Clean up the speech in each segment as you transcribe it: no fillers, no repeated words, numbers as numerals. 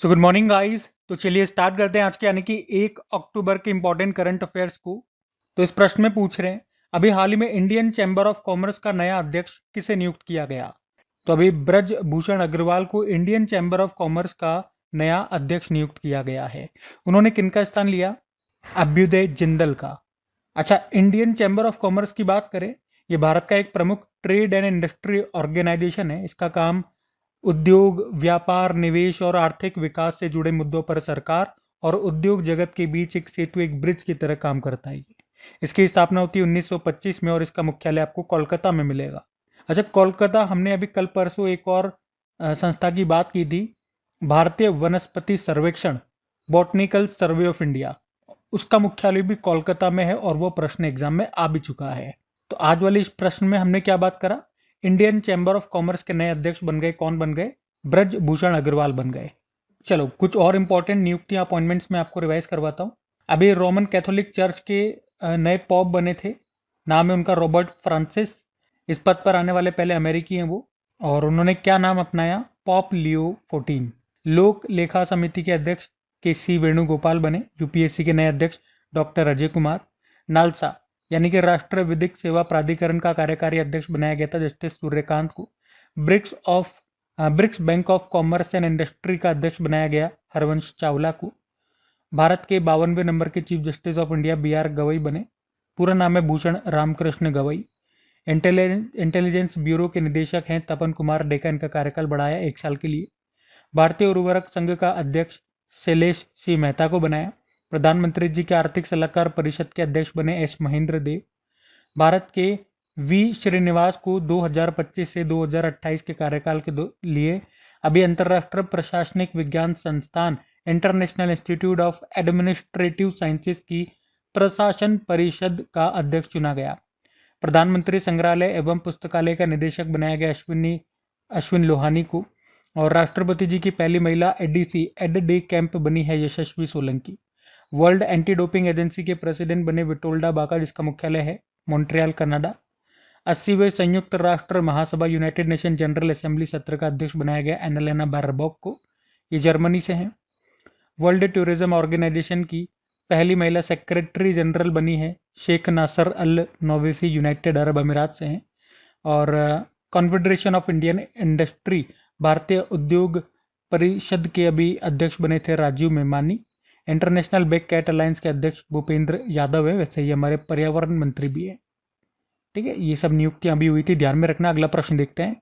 So good morning guys. तो चलिए start करते हैं आज के यानी कि 1 अक्टूबर के इंपॉर्टेंट करंट अफेयर्स को। तो इस प्रश्न में पूछ रहे हैं, अभी हाल ही में इंडियन चैम्बर ऑफ कॉमर्स का नया अध्यक्ष किसे नियुक्त किया गया? तो अभी ब्रज भूषण अग्रवाल को इंडियन चैम्बर ऑफ कॉमर्स का नया अध्यक्ष नियुक्त किया गया है। उन्होंने किनका स्थान लिया? अभ्युदय जिंदल का। अच्छा, इंडियन चैम्बर ऑफ कॉमर्स की बात करें, ये भारत का एक प्रमुख ट्रेड एंड इंडस्ट्री ऑर्गेनाइजेशन है। इसका काम उद्योग, व्यापार, निवेश और आर्थिक विकास से जुड़े मुद्दों पर सरकार और उद्योग जगत के बीच एक सेतु, एक ब्रिज की तरह काम करता है। इसकी स्थापना होती है 1925 में और इसका मुख्यालय आपको कोलकाता में मिलेगा। अच्छा, कोलकाता, हमने अभी कल परसों एक और संस्था की बात की थी, भारतीय वनस्पति सर्वेक्षण, बॉटनिकल सर्वे ऑफ इंडिया, उसका मुख्यालय भी कोलकाता में है और वो प्रश्न एग्जाम में आ भी चुका है। तो आज वाले इस प्रश्न में हमने क्या बात करा? इंडियन चैम्बर ऑफ कॉमर्स के नए अध्यक्ष बन गए, कौन बन गए? ब्रज भूषण अग्रवाल बन गए। चलो कुछ और इंपॉर्टेंट नियुक्तियां, अपॉइंटमेंट्स में आपको रिवाइज करवाता हूँ। अभी रोमन कैथोलिक चर्च के नए पॉप बने थे, नाम है उनका रॉबर्ट फ्रांसिस। इस पद पर आने वाले पहले अमेरिकी हैं वो। और उन्होंने क्या नाम अपनाया? पॉप लियो 14। लोक लेखा समिति के अध्यक्ष के वेणुगोपाल बने। यूपीएससी के नए अध्यक्ष डॉक्टर अजय कुमार। नालसा यानी कि राष्ट्रीय विधिक सेवा प्राधिकरण का कार्यकारी अध्यक्ष बनाया गया था जस्टिस सूर्यकांत को। BRICS bank of commerce and industry का अध्यक्ष बनाया गया हरवंश चावला को। भारत के 52वें नंबर के chief justice of India BR Gavai बने। पूरा नाम है भूषण रामकृष्ण गवई। इंटेलिजेंस ब्यूरो के निदेशक हैं तपन कुमार डेका। इनका कार्यकाल बढ़ाया 1 साल के लिए। भारतीय उर्वरक संघ का अध्यक्ष शैलेश सी मेहता को बनाया। प्रधानमंत्री जी के आर्थिक सलाहकार परिषद के अध्यक्ष बने S महेंद्र देव। भारत के V श्रीनिवास को 2025 से 2028 के कार्यकाल के लिए अभी अंतर्राष्ट्रीय प्रशासनिक विज्ञान संस्थान international institute of administrative sciences की प्रशासन परिषद का अध्यक्ष चुना गया। प्रधानमंत्री संग्रहालय एवं पुस्तकालय का निदेशक बनाया गया अश्विन लोहानी को। और राष्ट्रपति जी की पहली महिला ADC एड डे कैंप बनी है Yashasvi Solanki. World Anti Doping Agency के प्रेसिडेंट बने विटोल्डा बाका, जिसका मुख्यालय है मॉन्ट्रियल, कनाडा। 80वें संयुक्त राष्ट्र महासभा यूनाइटेड नेशन जनरल असेंबली सत्र का अध्यक्ष बनाया गया एनालेना बारबॉक को। ये जर्मनी से हैं। वर्ल्ड टूरिज्म ऑर्गेनाइजेशन की पहली महिला सेक्रेटरी जनरल बनी है शेख नासर अल नोवेसी, यूनाइटेड अरब अमीरात से हैं। और कॉन्फेडरेशन ऑफ इंडियन इंडस्ट्री, भारतीय उद्योग परिषद के अभी अध्यक्ष बने थे Rajeev Memani. International Big Cat Alliance के अध्यक्ष भूपेंद्र यादव है, वैसे ही हमारे पर्यावरण मंत्री भी है। ठीक है, ये सब नियुक्तियां अभी हुई थी, ध्यान में रखना। अगला प्रश्न देखते हैं।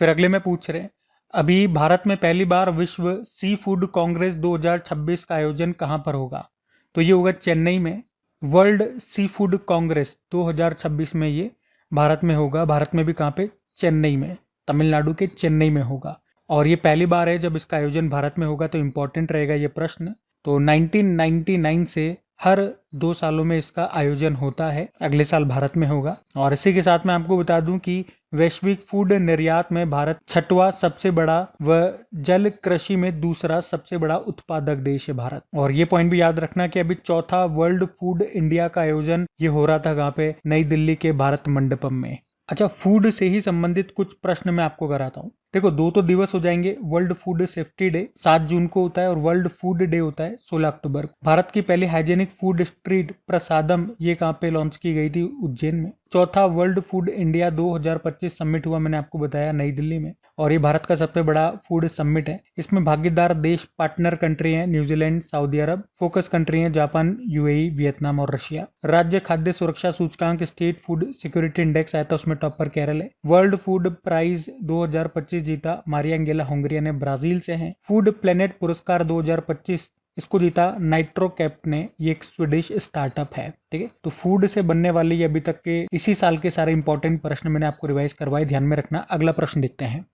फिर अगले में पूछ रहे हैं, अभी भारत में पहली बार विश्व सी फूड कांग्रेस 2026 का आयोजन कहां पर होगा? तो ये होगा चेन्नई में। वर्ल्ड सी फूड कांग्रेस 2026 में ये भारत में होगा। भारत में भी कहाँ पे? चेन्नई में, तमिलनाडु के चेन्नई में होगा। और ये पहली बार है जब इसका आयोजन भारत में होगा, तो इम्पोर्टेंट रहेगा ये प्रश्न। तो 1999 से हर 2 सालों में इसका आयोजन होता है। अगले साल भारत में होगा। और इसी के साथ मैं आपको बता दूं कि वैश्विक फूड निर्यात में भारत 6वां सबसे बड़ा व जल कृषि में दूसरा सबसे बड़ा उत्पादक देश है भारत। और ये पॉइंट भी याद रखना कि अभी 4था वर्ल्ड फूड इंडिया का आयोजन ये हो रहा था कहाँ पे? नई दिल्ली के भारत मंडपम में। अच्छा, फूड से ही संबंधित कुछ प्रश्न मैं आपको कराता हूँ। देखो, 2 तो दिवस हो जाएंगे। वर्ल्ड फूड सेफ्टी डे 7 जून को होता है और वर्ल्ड फूड डे होता है 16 अक्टूबर को। भारत की पहली हाइजेनिक फूड स्ट्रीट प्रसादम ये कहाँ पे लॉन्च की गई थी? उज्जैन में। 4था वर्ल्ड फूड इंडिया 2025 समिट हुआ, मैंने आपको बताया, नई दिल्ली में। और ये भारत का सबसे बड़ा फूड समिट है। इसमें भागीदार देश, पार्टनर कंट्री हैं न्यूजीलैंड, सऊदी अरब। फोकस कंट्री हैं जापान, UAE, वियतनाम और रशिया। राज्य खाद्य सुरक्षा सूचकांक स्टेट फूड सिक्योरिटी इंडेक्स आया था, उसमें टॉप पर केरल है। वर्ल्ड फूड प्राइज 2025 जीता मारिया एंगेला होंगरिया ने, ब्राजील से हैं। फूड प्लेनेट पुरस्कार 2025 इसको जीता नाइट्रो कैप ने, ये एक स्वीडिश स्टार्टअप है। ठीक है, तो फूड से बनने वाले ये अभी तक के इसी साल के सारे इंपॉर्टेंट प्रश्न मैंने आपको रिवाइज करवाए, ध्यान में रखना। अगला प्रश्न देखते हैं।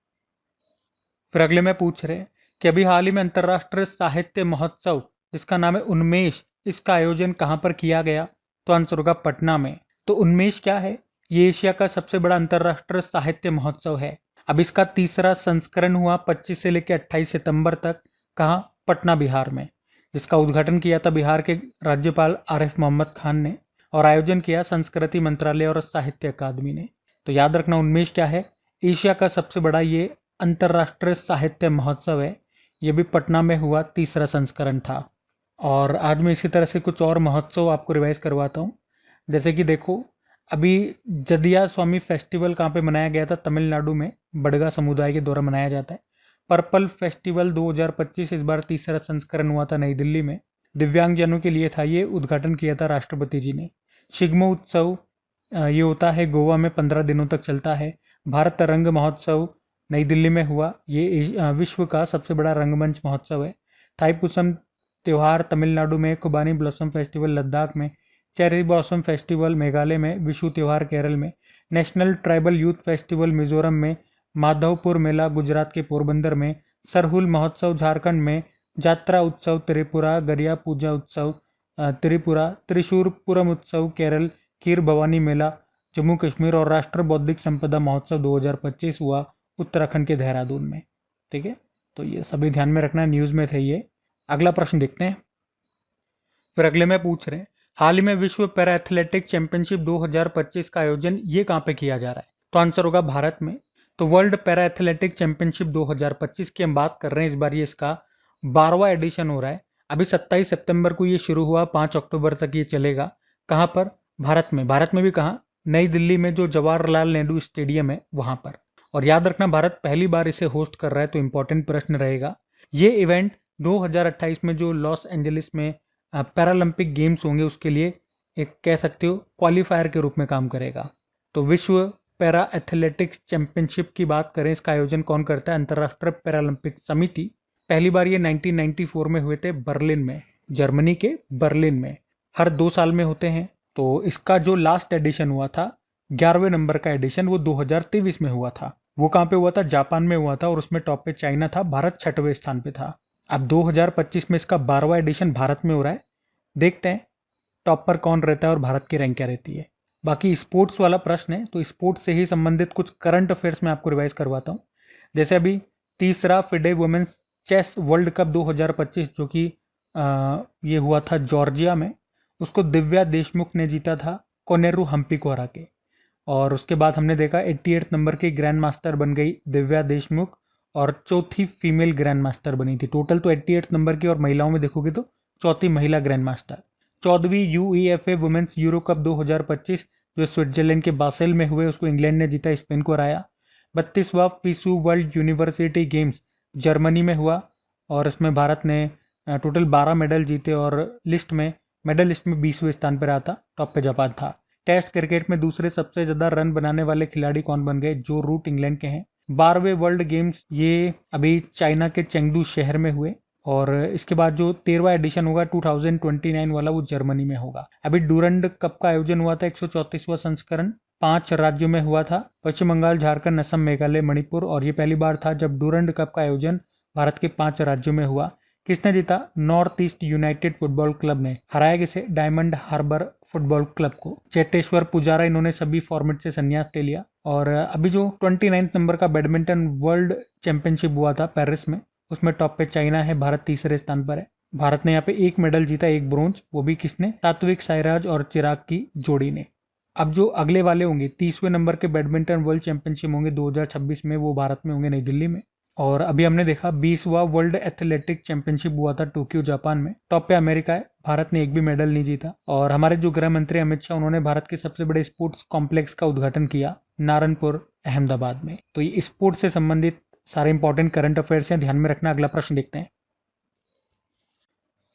फिर अगले में पूछ रहे कि अभी हाल ही में अंतर्राष्ट्रीय साहित्य महोत्सव जिसका नाम है उन्मेष, इसका आयोजन कहाँ पर किया गया? तो आंसर होगा पटना में। तो उन्मेष क्या है? ये एशिया का सबसे बड़ा अंतर्राष्ट्रीय साहित्य महोत्सव है। अब इसका 3रा संस्करण हुआ 25 से लेकर 28 सितंबर तक। कहाँ? पटना, बिहार में। जिसका उद्घाटन किया था बिहार के राज्यपाल आरिफ मोहम्मद खान ने और आयोजन किया संस्कृति मंत्रालय और साहित्य अकादमी ने। तो याद रखना, उन्मेष क्या है? एशिया का सबसे बड़ा ये अंतर्राष्ट्रीय साहित्य महोत्सव है, ये भी पटना में हुआ, तीसरा संस्करण था। और आज मैं इसी तरह से कुछ और महोत्सव आपको रिवाइज करवाता हूँ। जैसे कि देखो, अभी जदिया स्वामी फेस्टिवल कहाँ पे मनाया गया था? तमिलनाडु में बड़गा समुदाय के द्वारा मनाया जाता है। पर्पल फेस्टिवल 2025 इस बार तीसरा संस्करण हुआ था नई दिल्ली में, दिव्यांगजनों के लिए था, ये उद्घाटन किया था राष्ट्रपति जी ने। शिग्मो उत्सव ये होता है गोवा में, 15 दिनों तक चलता है। भारत रंग महोत्सव नई दिल्ली में हुआ, ये विश्व का सबसे बड़ा रंगमंच महोत्सव है। थाईपुसम त्यौहार तमिलनाडु में, खुबानी ब्लॉसम फेस्टिवल लद्दाख में, चेरी ब्लॉसम फेस्टिवल मेघालय में, विशु त्यौहार केरल में, national tribal youth festival Mizoram में, माधवपुर मेला गुजरात के पोरबंदर में, सरहुल महोत्सव झारखंड में, जात्रा उत्सव त्रिपुरा, गरिया पूजा उत्सव त्रिपुरा, त्रिशूर पुरम उत्सव केरल, खीर भवानी मेला जम्मू कश्मीर और राष्ट्रीय बौद्धिक संपदा महोत्सव 2025 हुआ उत्तराखंड के देहरादून में। ठीक है, तो ये सभी ध्यान में रखना, न्यूज़ में थे ये। अगला प्रश्न देखते हैं। फिर अगले में पूछ रहे हैं, हाल ही में विश्व पैरा एथलेटिक चैंपियनशिप 2025 का आयोजन ये कहाँ पे किया जा रहा है? तो आंसर होगा भारत में। तो वर्ल्ड पैरा एथलेटिक चैंपियनशिप 2025 की हम बात कर रहे हैं, इस बार ये इसका 12वां एडिशन हो रहा है। अभी 27 सितंबर को ये शुरू हुआ, 5 अक्टूबर तक ये चलेगा। कहाँ पर? भारत में। भारत में भी कहाँ? नई दिल्ली में जो जवाहरलाल नेहरू स्टेडियम है वहाँ पर। और याद रखना, भारत पहली बार इसे होस्ट कर रहा है, तो इंपॉर्टेंट प्रश्न रहेगा। ये इवेंट 2028 में जो लॉस एंजलिस में पैरालंपिक गेम्स होंगे उसके लिए एक कह सकते हो क्वालिफायर के रूप में काम करेगा। तो विश्व पैरा एथलेटिक्स चैंपियनशिप की बात करें, इसका आयोजन कौन करता है? अंतर्राष्ट्रीय पैरालंपिक समिति। पहली बार ये 1994 में हुए थे बर्लिन में, जर्मनी के बर्लिन में। हर 2 साल में होते हैं। तो इसका जो लास्ट एडिशन हुआ था, 11वें नंबर का एडिशन, वो 2023 में हुआ था। वो कहाँ पे हुआ था? जापान में हुआ था, और उसमें टॉप पे चाइना था, भारत 6वें स्थान पे था। अब 2025 में इसका 12वां एडिशन भारत में हो रहा है। देखते हैं टॉप पर कौन रहता है और भारत की रैंक क्या रहती है। बाकी स्पोर्ट्स वाला प्रश्न है, तो स्पोर्ट्स से ही संबंधित कुछ करंट अफेयर्स में आपको रिवाइज करवाता हूँ। जैसे अभी तीसरा FIDE women's chess world cup 2025 जो कि ये हुआ था जॉर्जिया में, उसको दिव्या देशमुख ने जीता था कोनेरू हम्पी को हरा के। और उसके बाद हमने देखा 88 नंबर की ग्रैंड मास्टर बन गई दिव्या देशमुख, और चौथी फीमेल ग्रैंड मास्टर बनी थी। टोटल तो 88 नंबर की, और महिलाओं में देखोगे तो चौथी महिला ग्रैंड मास्टर। 14वीं यूईएफए वुमेन्स यूरो कप 2025 जो स्विट्जरलैंड के बासेल में हुए, उसको इंग्लैंड ने जीता, स्पेन को हराया। 32वां पीसू वर्ल्ड यूनिवर्सिटी गेम्स जर्मनी में हुआ, और इसमें भारत ने टोटल 12 मेडल जीते, और मेडल लिस्ट में 20वें स्थान पर रहा था, टॉप पे जापान था। टेस्ट क्रिकेट में दूसरे सबसे ज़्यादा रन बनाने वाले खिलाड़ी कौन बन गए? जो रूट इंग्लैंड के हैं। 12वें वर्ल्ड गेम्स ये अभी चाइना के चेंगडू शहर में हुए, और इसके बाद जो 13वां एडिशन होगा 2029 वाला, वो जर्मनी में होगा। अभी डूरंड कप का आयोजन हुआ था, 134वां संस्करण 5 राज्यों में हुआ था, पश्चिम बंगाल, झारखंड, असम, मेघालय, मणिपुर। और ये पहली बार था जब डूरंड कप का आयोजन भारत के 5 राज्यों में हुआ। किसने जीता? North east United football club ने। हराया किसे? डायमंड हार्बर फुटबॉल क्लब को। चेतेश्वर पुजारा, इन्होंने सभी फॉर्मेट से संन्यास ले लिया। और अभी जो 29 नंबर का बैडमिंटन वर्ल्ड चैंपियनशिप हुआ था पेरिस में, उसमें टॉप पे चाइना है, भारत तीसरे स्थान पर है। भारत ने यहाँ पे 1 मेडल जीता, 1 ब्रोंज, वो भी किसने? सात्विक साईराज और चिराग की जोड़ी ने। अब जो अगले वाले होंगे 30वें नंबर के बैडमिंटन वर्ल्ड चैंपियनशिप होंगे 2026 में, वो भारत में होंगे, नई दिल्ली में। और अभी हमने देखा 20वां वर्ल्ड एथलेटिक चैंपियनशिप हुआ था टोक्यो जापान में, टॉप पे अमेरिका है, भारत ने एक भी मेडल नहीं जीता। और हमारे जो गृह मंत्री अमित शाह, उन्होंने भारत के सबसे बड़े स्पोर्ट्स कॉम्प्लेक्स का उद्घाटन किया नारायणपुर अहमदाबाद में। तो ये स्पोर्ट्स से संबंधित सारे इंपॉर्टेंट करंट अफेयर्स हैं, ध्यान में रखना। अगला प्रश्न देखते हैं।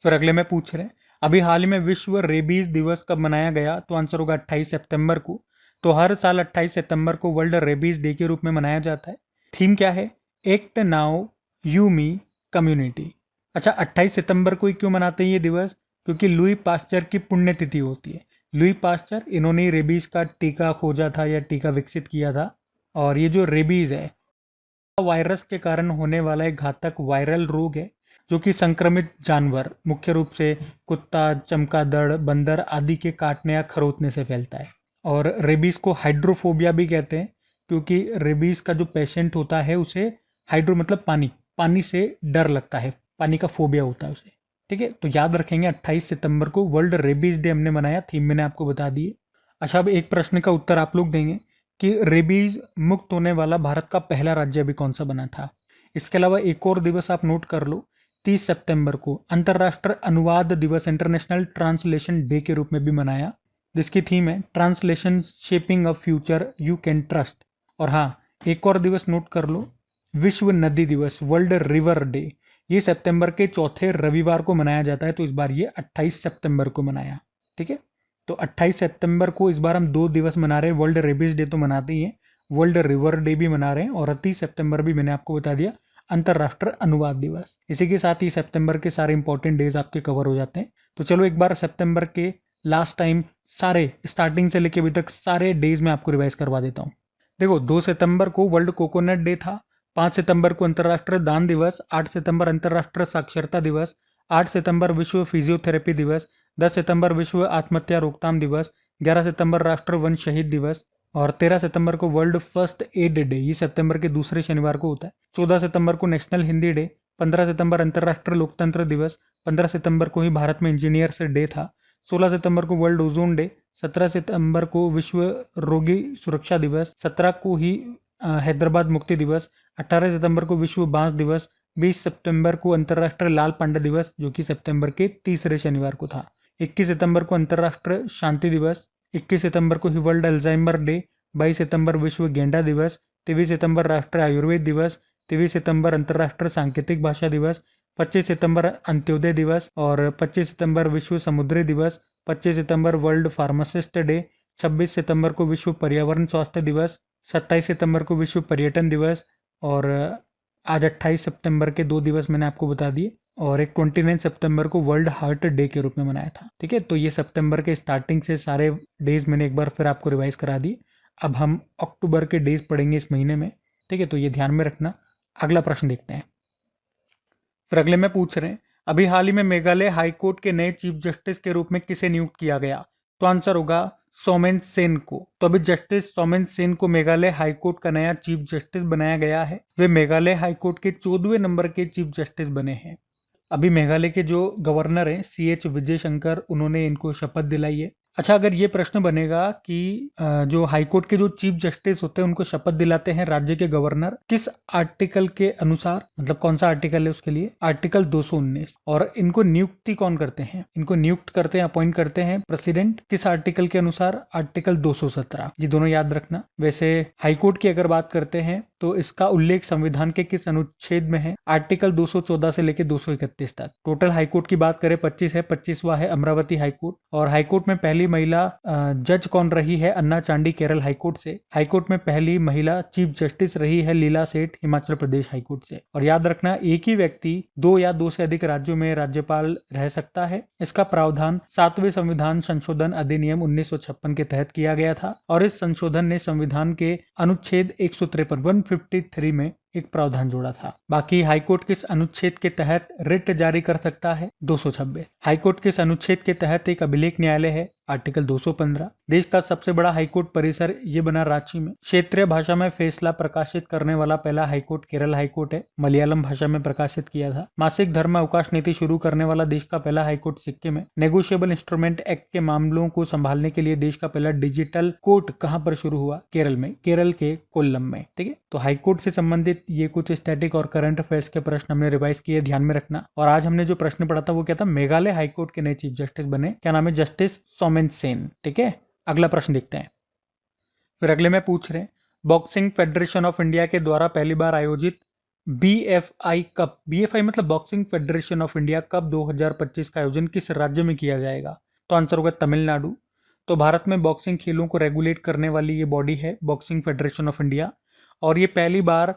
फिर अगले में पूछ रहे हैं, अभी हाल ही में विश्व रेबीज दिवस कब मनाया गया? तो आंसर होगा 28 सितंबर को। तो हर साल 28 सितंबर को वर्ल्ड रेबीज डे के रूप में मनाया जाता है। थीम क्या है? Act now you me community. अच्छा, 28 सितंबर को ही क्यों मनाते हैं ये दिवस? क्योंकि लुई पास्चर की पुण्यतिथि होती है। लुई पास्चर, इन्होंने रेबीज का टीका खोजा था या टीका विकसित किया था। और ये जो रेबीज है, वायरस के कारण होने वाला एक घातक वायरल रोग है, जो कि संक्रमित जानवर, मुख्य रूप से कुत्ता, चमगादड़, बंदर आदि के काटने या खरोंचने से फैलता है। और रेबीज को हाइड्रोफोबिया भी कहते हैं, क्योंकि रेबीज का जो पेशेंट होता है उसे हाइड्रो मतलब पानी से डर लगता है, पानी का फोबिया होता है उसे। ठीक है, तो याद रखेंगे 28 सितंबर को वर्ल्ड रेबीज डे हमने मनाया, थीम मैंने आपको बता दी है। अच्छा, अब एक प्रश्न का उत्तर आप लोग देंगे कि रेबीज मुक्त होने वाला भारत का पहला राज्य अभी कौन सा बना था। इसके अलावा एक और दिवस आप नोट कर लो, 30 सितंबर को अंतर्राष्ट्रीय अनुवाद दिवस, इंटरनेशनल ट्रांसलेशन डे के रूप में भी मनाया, जिसकी थीम है translation shaping a future you can trust. और हाँ, एक और दिवस नोट कर लो, विश्व नदी दिवस, वर्ल्ड रिवर डे। ये सितंबर के चौथे रविवार को मनाया जाता है, तो इस बार ये 28 सितंबर को मनाया। ठीक है, तो 28 सितंबर को इस बार हम 2 दिवस मना रहे हैं। वर्ल्ड रेबीज डे तो मनाते ही हैं, वर्ल्ड रिवर डे भी मना रहे हैं, और 30 सितंबर भी मैंने आपको बता दिया अंतर्राष्ट्रीय अनुवाद दिवस। इसी के साथ ही सितंबर के सारे इंपॉर्टेंट डेज आपके कवर हो जाते हैं। तो चलो एक बार सितंबर के लास्ट टाइम सारे स्टार्टिंग से लेके अभी तक सारे डेज में आपको रिवाइज करवा देता हूँ। देखो, 2 सितंबर को वर्ल्ड कोकोनट डे था, 5 सितंबर को अंतर्राष्ट्रीय दान दिवस, 8 सितंबर अंतर्राष्ट्रीय साक्षरता दिवस, 8 सितंबर विश्व फिजियोथेरेपी दिवस, 10 सितंबर विश्व आत्महत्या रोकथाम दिवस, 11 सितंबर राष्ट्रीय वन शहीद दिवस, और 13 सितंबर को वर्ल्ड फर्स्ट एड डे, ये सितंबर के दूसरे शनिवार को होता है। 14 सितंबर को नेशनल हिंदी डे, 15 सितंबर अंतर्राष्ट्रीय लोकतंत्र दिवस, 15 सितंबर को ही भारत में इंजीनियर्स डे था, 16 सितंबर को वर्ल्ड ओजोन डे, 17 सितंबर को विश्व रोगी सुरक्षा दिवस, 17 को ही हैदराबाद मुक्ति दिवस, 18 सितंबर को विश्व बांस दिवस, 20 सितंबर को अंतर्राष्ट्रीय लाल पांडा दिवस जो कि सितंबर के तीसरे शनिवार को था, 21 सितंबर को अंतर्राष्ट्रीय शांति दिवस, 21 सितंबर को ही वर्ल्ड अल्जाइमर डे, 22 सितंबर विश्व गेंडा दिवस, 23 सितंबर राष्ट्रीय आयुर्वेद दिवस, 23 सितंबर अंतर्राष्ट्रीय सांकेतिक भाषा दिवस, 25 सितंबर अंत्योदय दिवस, और 25 सितंबर विश्व समुद्री दिवस, 25 सितंबर वर्ल्ड फार्मासिस्ट डे, 26 सितंबर को विश्व पर्यावरण स्वास्थ्य दिवस, 27 सितंबर को विश्व पर्यटन दिवस, और आज 28 सितंबर के 2 दिवस मैंने आपको बता दिए, और एक 29 सितंबर को वर्ल्ड हार्ट डे के रूप में मनाया था। ठीक है, तो ये सितंबर के स्टार्टिंग से सारे डेज मैंने एक बार फिर आपको रिवाइज करा दिए। अब हम अक्टूबर के डेज पढ़ेंगे इस महीने में। ठीक है, तो ये ध्यान में रखना। अगला प्रश्न देखते हैं। फिर अगले में पूछ रहे हैं, अभी हाल ही में मेघालय हाईकोर्ट के नए चीफ जस्टिस के रूप में किसे नियुक्त किया गया। तो आंसर होगा सोमेन सेन को। तो अभी जस्टिस सोमेन सेन को मेघालय हाईकोर्ट का नया चीफ जस्टिस बनाया गया है। वे मेघालय हाईकोर्ट के 14वें नंबर के चीफ जस्टिस बने हैं। अभी मेघालय के जो गवर्नर हैं CH विजय शंकर, उन्होंने इनको शपथ दिलाई है। अच्छा, अगर ये प्रश्न बनेगा कि जो हाईकोर्ट के जो चीफ जस्टिस होते हैं उनको शपथ दिलाते हैं राज्य के गवर्नर, किस आर्टिकल के अनुसार, मतलब कौन सा आर्टिकल है उसके लिए, आर्टिकल 219। और इनको नियुक्ति कौन करते हैं, इनको नियुक्त करते हैं, अपॉइंट करते हैं प्रेसिडेंट। किस आर्टिकल के अनुसार, आर्टिकल 217। ये दोनों याद रखना। वैसे हाईकोर्ट की अगर बात करते हैं तो इसका उल्लेख संविधान के किस अनुच्छेद में है, आर्टिकल 214 से लेकर 231 तक। टोटल हाईकोर्ट की बात करें 25 है, 25वां है अमरावती हाईकोर्ट। और हाईकोर्ट में पहली महिला जज कौन रही है, अन्ना चांडी केरल हाईकोर्ट से। हाईकोर्ट में पहली महिला चीफ जस्टिस रही है लीला सेठ हिमाचल प्रदेश हाईकोर्ट से। और याद रखना, एक ही व्यक्ति 2 या 2 से अधिक राज्यों में राज्यपाल रह सकता है। इसका प्रावधान 7वें संविधान संशोधन अधिनियम 1956 के तहत किया गया था, और इस संशोधन ने संविधान के अनुच्छेद 153 में एक प्रावधान जोड़ा था। बाकी हाईकोर्ट किस अनुच्छेद के तहत रिट जारी कर सकता है, 226। हाईकोर्ट किस अनुच्छेद के तहत एक अभिलेख न्यायालय है, आर्टिकल 215। देश का सबसे बड़ा हाईकोर्ट परिसर ये बना रांची में। क्षेत्रीय भाषा में फैसला प्रकाशित करने वाला पहला हाईकोर्ट केरल हाईकोर्ट है, मलयालम भाषा में प्रकाशित किया था। मासिक धर्म अवकाश नीति शुरू करने वाला देश का पहला हाईकोर्ट सिक्किम है। नेगोशिएबल इंस्ट्रूमेंट एक्ट के मामलों को संभालने के लिए देश का पहला डिजिटल कोर्ट कहाँ पर शुरू हुआ, केरल में, केरल के कोल्लम में। ठीक है, तो हाईकोर्ट से संबंधित ये कुछ स्टैटिक और करंट अफेयर्स के प्रश्न हमने रिवाइज किए, ध्यान में रखना। और आज हमने जो प्रश्न पढ़ा था वो क्या था, मेघालय हाईकोर्ट के नए चीफ जस्टिस बने, क्या नाम है, जस्टिस सोमेन सेन। ठीक है, अगला प्रश्न देखते हैं। फिर अगले में पूछ रहे हैं, बॉक्सिंग फेडरेशन ऑफ इंडिया के द्वारा पहली बार आयोजित BFI कप, BFI मतलब boxing federation of India cup 2025 का आयोजन किस राज्य में किया जाएगा। तो आंसर होगा तमिलनाडु। तो भारत में बॉक्सिंग खेलों को रेगुलेट करने वाली ये बॉडी है बॉक्सिंग फेडरेशन ऑफ इंडिया, और ये पहली बार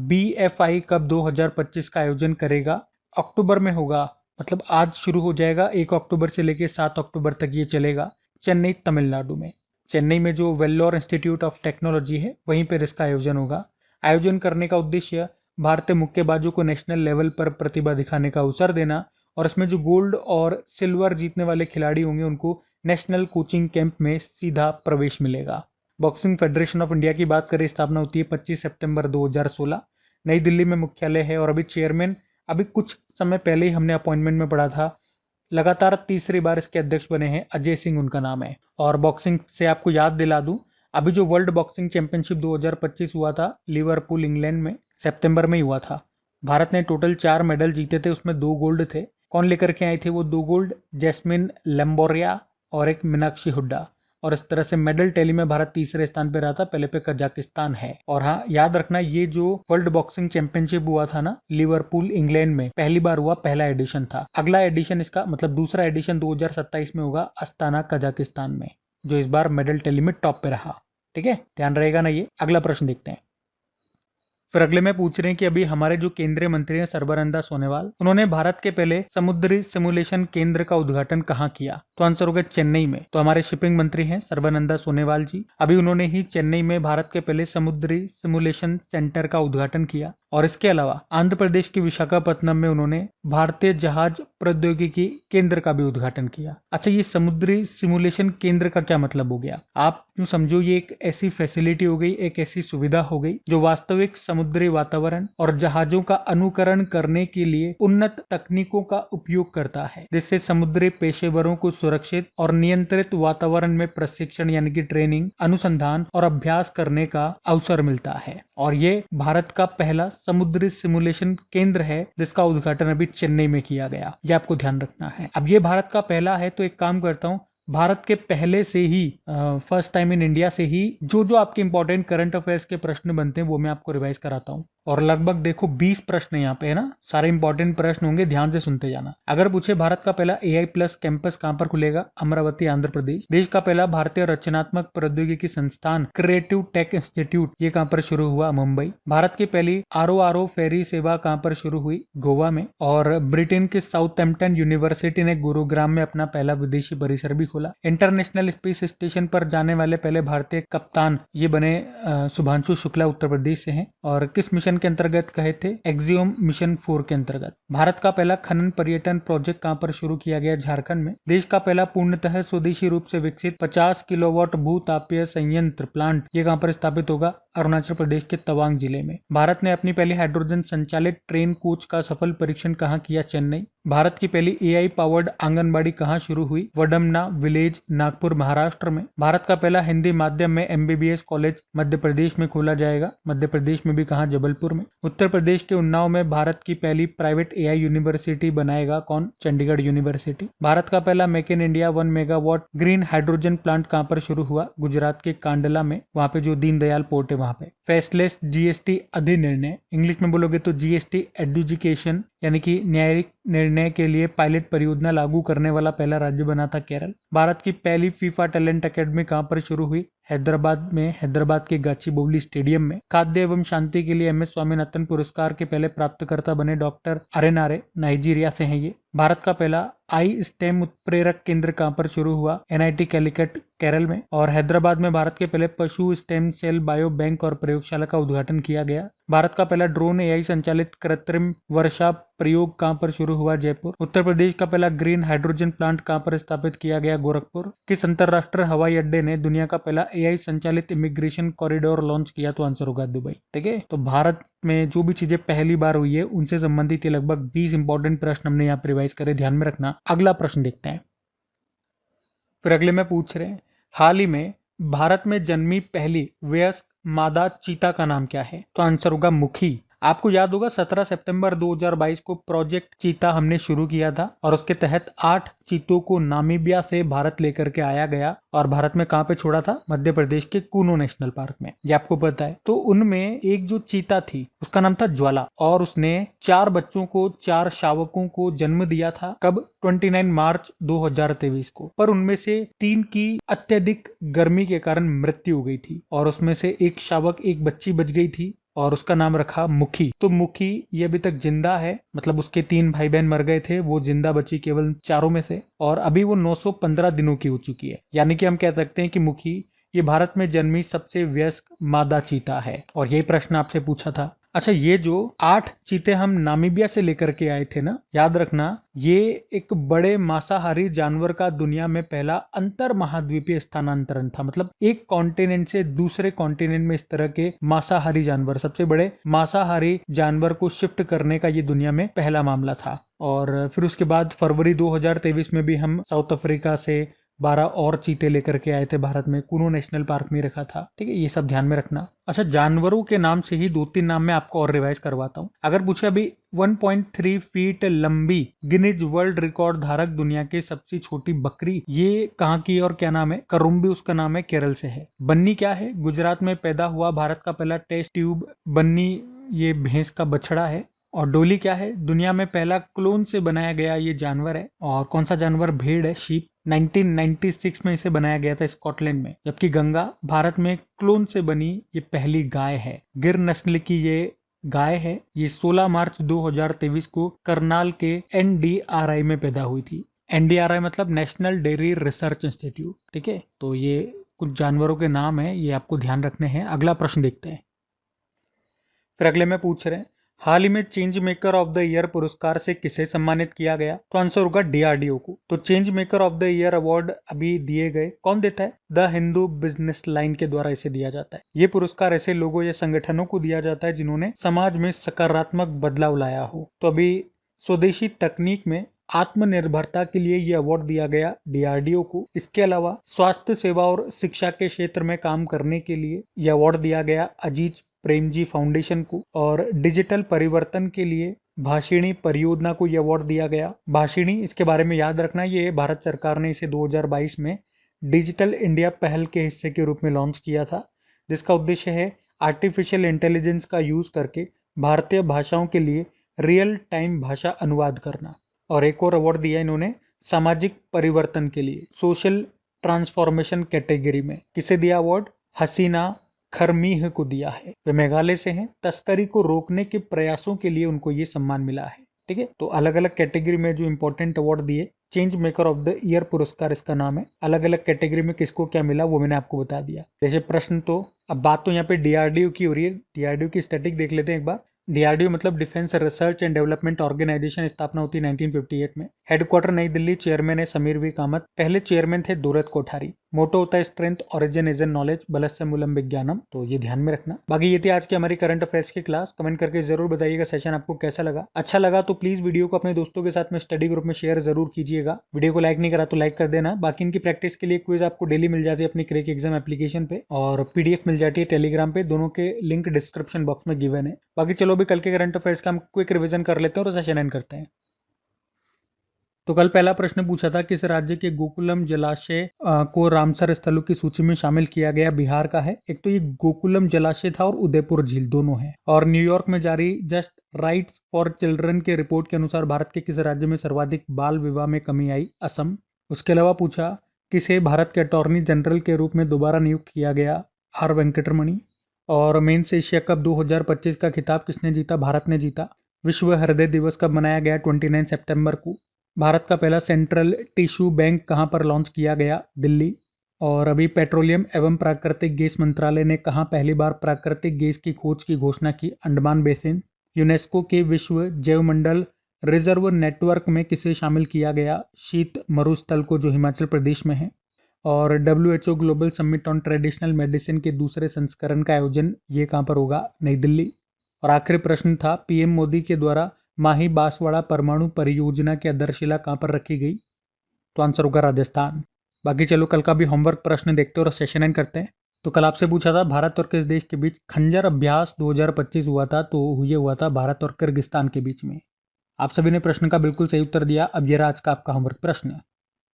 BFI कप 2025 का आयोजन करेगा। अक्टूबर में होगा, मतलब आज शुरू हो जाएगा, 1 अक्टूबर से लेकर 7 अक्टूबर तक ये चलेगा, चेन्नई तमिलनाडु में। चेन्नई में जो वेल्लोर इंस्टीट्यूट ऑफ टेक्नोलॉजी है वहीं पर इसका आयोजन होगा। आयोजन करने का उद्देश्य भारतीय मुक्केबाजों को नेशनल लेवल पर प्रतिभा दिखाने का अवसर देना, और इसमें जो गोल्ड और सिल्वर जीतने वाले खिलाड़ी होंगे उनको नेशनल कोचिंग कैंप में सीधा प्रवेश मिलेगा। बॉक्सिंग फेडरेशन ऑफ इंडिया की बात करें, स्थापना होती है 25 सितंबर 2016, नई दिल्ली में मुख्यालय है। और अभी चेयरमैन, अभी कुछ समय पहले ही हमने अपॉइंटमेंट में पढ़ा था, लगातार तीसरी बार इसके अध्यक्ष बने हैं, अजय सिंह उनका नाम है। और बॉक्सिंग से आपको याद दिला दूं, अभी जो वर्ल्ड बॉक्सिंग चैंपियनशिप 2025 हुआ था लिवरपूल इंग्लैंड में, सितंबर में ही हुआ था। भारत ने टोटल 4 मेडल जीते थे, उसमें 2 गोल्ड थे। कौन लेकर के आए थे वो 2 गोल्ड? जैस्मिन लैम्बोरिया और एक मीनाक्षी हुड्डा। और इस तरह से मेडल टैली में भारत तीसरे स्थान पे रहा था, पहले पे कजाकिस्तान है। और हाँ, याद रखना ये जो वर्ल्ड बॉक्सिंग चैंपियनशिप हुआ था ना लिवरपूल इंग्लैंड में, पहली बार हुआ, पहला एडिशन था। अगला एडिशन इसका मतलब दूसरा एडिशन 2027 में होगा अस्ताना कजाकिस्तान में, जो इस बार मेडल टैली में टॉप पे रहा। ठीक है, ध्यान रहेगा ना ये। अगला प्रश्न देखते हैं। फिर अगले में पूछ रहे हैं कि अभी हमारे जो केंद्रीय मंत्री हैं सर्बानंद सोनोवाल, उन्होंने भारत के पहले समुद्री सिमुलेशन केंद्र का उद्घाटन कहाँ किया? तो आंसर होगा चेन्नई में। तो हमारे शिपिंग मंत्री हैं सर्बानंद सोनोवाल जी, अभी उन्होंने ही चेन्नई में भारत के पहले समुद्री सिमुलेशन सेंटर का उद्घाटन किया। और इसके अलावा आंध्र प्रदेश के विशाखापत्तनम में उन्होंने भारतीय जहाज प्रौद्योगिकी केंद्र का भी उद्घाटन किया। अच्छा, ये समुद्री सिमुलेशन केंद्र का क्या मतलब हो गया? आप यूं समझो, ये एक ऐसी फैसिलिटी हो गई, एक ऐसी सुविधा हो गई जो वास्तविक समुद्री वातावरण और जहाजों का अनुकरण करने के लिए उन्नत तकनीकों का उपयोग करता है, जिससे समुद्री पेशेवरों को सुरक्षित और नियंत्रित वातावरण में प्रशिक्षण यानी कि ट्रेनिंग, अनुसंधान और अभ्यास करने का अवसर मिलता है। और ये भारत का पहला समुद्री सिमुलेशन केंद्र है जिसका उद्घाटन अभी चेन्नई में किया गया। ये आपको ध्यान रखना है। अब ये भारत का पहला है तो एक काम करता हूँ, भारत के पहले से ही फर्स्ट टाइम इन इंडिया से ही जो आपके इंपॉर्टेंट करंट अफेयर्स के प्रश्न बनते हैं वो मैं आपको रिवाइज कराता हूँ। और लगभग देखो 20 प्रश्न यहाँ पे है ना, सारे इंपॉर्टेंट प्रश्न होंगे, ध्यान से सुनते जाना। अगर पूछे भारत का पहला AI+ कैंपस कहाँ पर खुलेगा? अमरावती, आंध्र प्रदेश। देश का पहला भारतीय रचनात्मक प्रौद्योगिकी संस्थान क्रिएटिव टेक इंस्टीट्यूट ये कहाँ पर शुरू हुआ? मुंबई। भारत की पहली RO फेरी सेवा कहाँ पर शुरू हुई? गोवा में। और ब्रिटेन के साउथहैम्पटन यूनिवर्सिटी ने गुरुग्राम में अपना पहला विदेशी परिसर भी खोला। इंटरनेशनल स्पेस स्टेशन पर जाने वाले पहले भारतीय कप्तान ये बने शुभांशु शुक्ला, उत्तर प्रदेश से हैं। और किस मिशन के अंतर्गत कहे थे? एक्सियोम मिशन 4 के अंतर्गत। भारत का पहला खनन पर्यटन प्रोजेक्ट कहां पर शुरू किया गया? झारखंड में। देश का पहला पूर्णतः स्वदेशी रूप से विकसित 50 किलोवाट भूतापीय संयंत्र प्लांट ये कहां पर स्थापित होगा? अरुणाचल प्रदेश के तवांग जिले में। भारत ने अपनी पहली हाइड्रोजन संचालित ट्रेन कोच का सफल परीक्षण कहां किया? चेन्नई। भारत की पहली AI पावर्ड आंगनबाड़ी कहां शुरू हुई? वडमना विलेज, नागपुर, महाराष्ट्र में। भारत का पहला हिंदी माध्यम में MBBS कॉलेज मध्य प्रदेश में खोला जाएगा। मध्य प्रदेश में भी कहां? जबलपुर में। उत्तर प्रदेश के उन्नाव में भारत की पहली प्राइवेट AI यूनिवर्सिटी बनाएगा कौन? चंडीगढ़ यूनिवर्सिटी। भारत का पहला make in India 1 megawatt green hydrogen plant कहां पर शुरू हुआ? गुजरात के कांडला में, वहां पे जो दीनदयाल पोर्ट है वहां पे। फेसलेस GST अधिनिर्णय, इंग्लिश में बोलोगे तो GST एडजुकेशन यानी कि न्यायिक निर्णय के लिए पायलट परियोजना लागू करने वाला पहला राज्य बना था केरल। भारत की पहली फीफा टैलेंट अकेडमी कहां पर शुरू हुई? हैदराबाद में, हैदराबाद के गाचीबोवली स्टेडियम में। खाद्य एवं शांति के लिए MS स्वामीनाथन पुरस्कार के पहले प्राप्तकर्ता बने डॉक्टर अरेनारे, नाइजीरिया से हैं ये। भारत का पहला iSTEM उत्प्रेरक केंद्र कहां पर शुरू हुआ? NIT कैलिकट, केरल में। और हैदराबाद में भारत के पहले पशु स्टेम सेल बायो बैंक और प्रयोगशाला का उद्घाटन किया गया। भारत का पहला ड्रोन AI संचालित कृत्रिम वर्षा प्रयोग कहां पर शुरू हुआ? जयपुर। उत्तर प्रदेश का पहला ग्रीन हाइड्रोजन प्लांट कहां पर स्थापित किया गया? गोरखपुर। किस अंतरराष्ट्रीय हवाई अड्डे ने दुनिया का पहला AI संचालित इमिग्रेशन कॉरिडोर लॉन्च किया? तो आंसर होगा दुबई। ठीक है, तो भारत में जो भी चीजें पहली बार हुई है उनसे संबंधित ये लगभग 20 इंपॉर्टेंट प्रश्न हमने यहाँ पर रिवाइज करे, ध्यान में रखना। अगला प्रश्न देखते हैं। फिर अगले में पूछ रहे हैं, हाल ही में भारत में जन्मी पहली वयस्क मादा चीता का नाम क्या है? तो आंसर होगा मुखी। आपको याद होगा 17 सितंबर 2022 को प्रोजेक्ट चीता हमने शुरू किया था और उसके तहत 8 चीतों को नामीबिया से भारत लेकर के आया गया और भारत में कहां पे छोड़ा था? मध्य प्रदेश के कूनो नेशनल पार्क में, ये आपको पता है। तो उनमें एक जो चीता थी उसका नाम था ज्वाला और उसने 4 बच्चों को, 4 शावकों को जन्म दिया था। कब? 29 मार्च 2023 को। पर उनमें से 3 की अत्यधिक गर्मी के कारण मृत्यु हो गई थी और उसमें से एक शावक, एक बच्ची बच गई थी और उसका नाम रखा मुखी। तो मुखी ये अभी तक जिंदा है, मतलब उसके 3 भाई बहन मर गए थे, वो जिंदा बची केवल 4 में से और अभी वो 915 दिनों की हो चुकी है। यानी कि हम कह सकते हैं कि मुखी ये भारत में जन्मी सबसे वयस्क मादा चीता है। और यही प्रश्न आपसे पूछा था। अच्छा, ये जो 8 चीते हम नामीबिया से लेकर के आए थे ना, याद रखना ये एक बड़े मांसाहारी जानवर का दुनिया में पहला अंतर महाद्वीपीय स्थानांतरण था। मतलब एक कॉन्टिनेंट से दूसरे कॉन्टिनेंट में इस तरह के मांसाहारी जानवर, सबसे बड़े मांसाहारी जानवर को शिफ्ट करने का ये दुनिया में पहला मामला था। और फिर उसके बाद फरवरी 2023 में भी हम साउथ अफ्रीका से 12 और चीते लेकर के आए थे भारत में, कुनो नेशनल पार्क में रखा था। ठीक है, ये सब ध्यान में रखना। अच्छा, जानवरों के नाम से ही 2-3 नाम मैं आपको और रिवाइज करवाता हूँ। अगर पूछे अभी 1.3 फीट लंबी गिनीज वर्ल्ड रिकॉर्ड धारक दुनिया की सबसे छोटी बकरी, ये कहाँ की और क्या नाम है? करुम्बी उसका नाम है, केरल से है। बन्नी क्या है? गुजरात में पैदा हुआ भारत का पहला टेस्ट ट्यूब बन्नी, ये भैंस का बछड़ा है। और डोली क्या है? दुनिया में पहला क्लोन से बनाया गया ये जानवर है। और कौन सा जानवर? भेड़ है, शीप। 1996 में इसे बनाया गया था स्कॉटलैंड में। जबकि गंगा भारत में क्लोन से बनी ये पहली गाय है। गिर नस्ल की ये गाय है। ये 16 मार्च 2023 को करनाल के NDRI में पैदा हुई थी। NDRI मतलब नेशनल डेयरी रिसर्च इंस्टीट्यूट। ठीक है, तो ये कुछ जानवरों के नाम है, ये आपको ध्यान रखने हैं। अगला प्रश्न देखते हैं। फिर अगले में पूछ रहे हैं, हाल ही में change maker of the year पुरस्कार से किसे सम्मानित किया गया? तो आंसर होगा DRDO को। तो change maker of the year award अभी दिए गए, कौन देता है? द हिंदू बिजनेस लाइन के द्वारा इसे दिया जाता है। ये पुरस्कार ऐसे लोगों या संगठनों को दिया जाता है जिन्होंने समाज में सकारात्मक बदलाव लाया हो। तो अभी स्वदेशी तकनीक में आत्मनिर्भरता के लिए ये अवार्ड दिया गया DRDO को। इसके अलावा स्वास्थ्य सेवा और शिक्षा के क्षेत्र में काम करने के लिए यह अवार्ड दिया गया अजीज प्रेमजी फाउंडेशन को। और डिजिटल परिवर्तन के लिए भाषिणी परियोजना को यह अवार्ड दिया गया। भाषिणी, इसके बारे में याद रखना, ये भारत सरकार ने इसे 2022 में डिजिटल इंडिया पहल के हिस्से के रूप में लॉन्च किया था, जिसका उद्देश्य है आर्टिफिशियल इंटेलिजेंस का यूज करके भारतीय भाषाओं के लिए रियल टाइम भाषा अनुवाद करना। और एक और अवार्ड दिया इन्होंने सामाजिक परिवर्तन के लिए, सोशल ट्रांसफॉर्मेशन कैटेगरी में। किसे दिया अवार्ड? हसीना खरमीह को दिया है। वे मेघालय से हैं। तस्करी को रोकने के प्रयासों के लिए उनको ये सम्मान मिला है। ठीक है, तो अलग अलग कैटेगरी में जो इंपॉर्टेंट अवार्ड दिए, change maker of the year पुरस्कार इसका नाम है। अलग अलग कैटेगरी में किसको क्या मिला वो मैंने आपको बता दिया। जैसे प्रश्न, तो अब बात तो यहाँ पे DRDO की हो रही है। DRDO की स्टैटिक देख लेते हैं एक बार। DRDO मतलब defence research and development organisation, स्थापना होती है 1958 में। हेडक्वार्टर नई दिल्ली। चेयरमैन है समीर वी कामत। पहले चेयरमैन थे दूरत कोठारी। मोटो होता है strength origin is in knowledge बलस्य मूलम विज्ञानम। तो ये ध्यान में रखना। बाकी ये थी आज की हमारी करंट अफेयर्स की क्लास। कमेंट करके जरूर बताइएगा सेशन आपको कैसा लगा। अच्छा लगा तो प्लीज वीडियो को अपने दोस्तों के साथ में स्टडी ग्रुप में शेयर जरूर कीजिएगा। वीडियो को लाइक नहीं करा तो लाइक कर देना। बाकी इनकी प्रैक्टिस के लिए क्विज आपको डेली मिल जाती है अपनी क्रैक एग्जाम एप्लीकेशन पे, और PDF मिल जाती है टेलीग्राम पे। दोनों के लिंक डिस्क्रिप्शन बॉक्स में गिवन है। बाकी चलो अभी कल के करंट अफेयर्स का हम क्विक रिवीजन कर लेते हैं और सेशन एंड करते हैं। तो कल पहला प्रश्न पूछा था, किस राज्य के गोकुलम जलाशय को रामसर स्थलों की सूची में शामिल किया गया? बिहार का है। एक तो ये गोकुलम जलाशय था और उदयपुर झील दोनों है। और न्यूयॉर्क में जारी जस्ट राइट्स फॉर चिल्ड्रन के रिपोर्ट के अनुसार भारत के किस राज्य में सर्वाधिक बाल विवाह में कमी आई? असम। उसके अलावा पूछा, किसे भारत के अटॉर्नी जनरल के रूप में दोबारा नियुक्त किया गया? R वेंकटरमणि। और मेंस एशिया कप 2025 का खिताब किसने जीता? भारत ने जीता। विश्व हृदय दिवस कब मनाया गया? 29 सितंबर को। भारत का पहला सेंट्रल टिश्यू बैंक कहां पर लॉन्च किया गया? दिल्ली। और अभी पेट्रोलियम एवं प्राकृतिक गैस मंत्रालय ने कहां पहली बार प्राकृतिक गैस की खोज की घोषणा की? अंडमान बेसिन। यूनेस्को के विश्व जैवमंडल रिजर्व नेटवर्क में किसे शामिल किया गया? शीत मरुस्थल को, जो हिमाचल प्रदेश में है। और WHO global summit on traditional medicine के दूसरे संस्करण का आयोजन ये कहां पर होगा? नई दिल्ली। और आखिरी प्रश्न था, PM मोदी के द्वारा माही बांसवाड़ा परमाणु परियोजना की आधारशिला कहां पर रखी गई? तो आंसर होगा राजस्थान। बाकी चलो कल का भी होमवर्क प्रश्न देखते हैं और सेशन एंड करते हैं। तो कल आपसे पूछा था, भारत और किस देश के बीच खंजर अभ्यास 2025 हुआ था? तो ये हुआ था भारत और किर्गिस्तान के बीच में। आप सभी ने प्रश्न का बिल्कुल सही उत्तर दिया। अब ये रहा आज का आपका होमवर्क प्रश्न।